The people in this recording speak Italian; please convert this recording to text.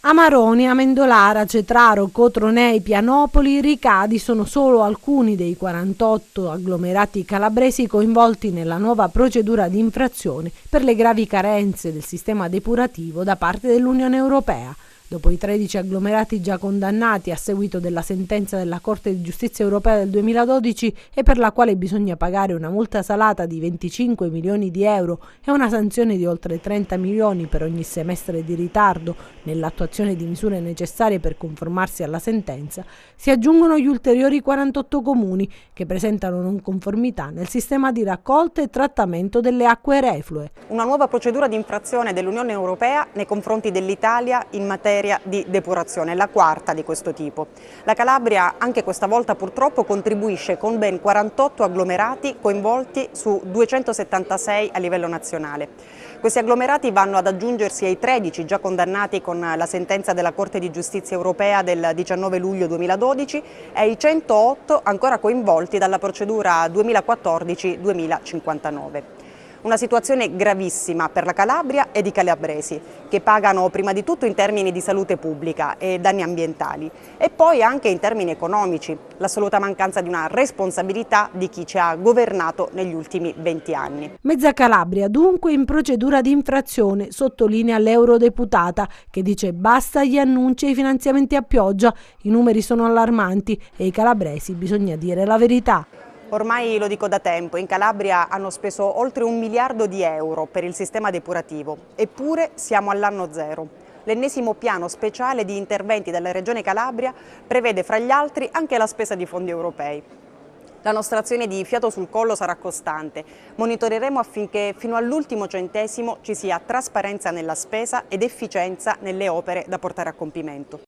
Amaroni, Amendolara, Cetraro, Cotronei, Pianopoli, Ricadi sono solo alcuni dei 48 agglomerati calabresi coinvolti nella nuova procedura di infrazione per le gravi carenze del sistema depurativo da parte dell'Unione Europea. Dopo i 13 agglomerati già condannati a seguito della sentenza della Corte di Giustizia Europea del 2012 e per la quale bisogna pagare una multa salata di 25 milioni di euro e una sanzione di oltre 30 milioni per ogni semestre di ritardo nell'attuazione di misure necessarie per conformarsi alla sentenza, si aggiungono gli ulteriori 48 comuni che presentano non conformità nel sistema di raccolta e trattamento delle acque reflue. Una nuova procedura di infrazione dell'Unione Europea nei confronti dell'Italia in materia di depurazione, la quarta di questo tipo. La Calabria anche questa volta purtroppo contribuisce con ben 48 agglomerati coinvolti su 276 a livello nazionale. Questi agglomerati vanno ad aggiungersi ai 13 già condannati con la sentenza della Corte di Giustizia Europea del 19 luglio 2012 e ai 108 ancora coinvolti dalla procedura 2014-2059. Una situazione gravissima per la Calabria ed i calabresi, che pagano prima di tutto in termini di salute pubblica e danni ambientali e poi anche in termini economici, l'assoluta mancanza di una responsabilità di chi ci ha governato negli ultimi 20 anni. Mezza Calabria dunque in procedura di infrazione, sottolinea l'eurodeputata che dice basta agli annunci e ai finanziamenti a pioggia, i numeri sono allarmanti e ai calabresi bisogna dire la verità. Ormai lo dico da tempo, in Calabria hanno speso oltre 1 miliardo di euro per il sistema depurativo, eppure siamo all'anno zero. L'ennesimo piano speciale di interventi della Regione Calabria prevede fra gli altri anche la spesa di fondi europei. La nostra azione di fiato sul collo sarà costante. Monitoreremo affinché fino all'ultimo centesimo ci sia trasparenza nella spesa ed efficienza nelle opere da portare a compimento.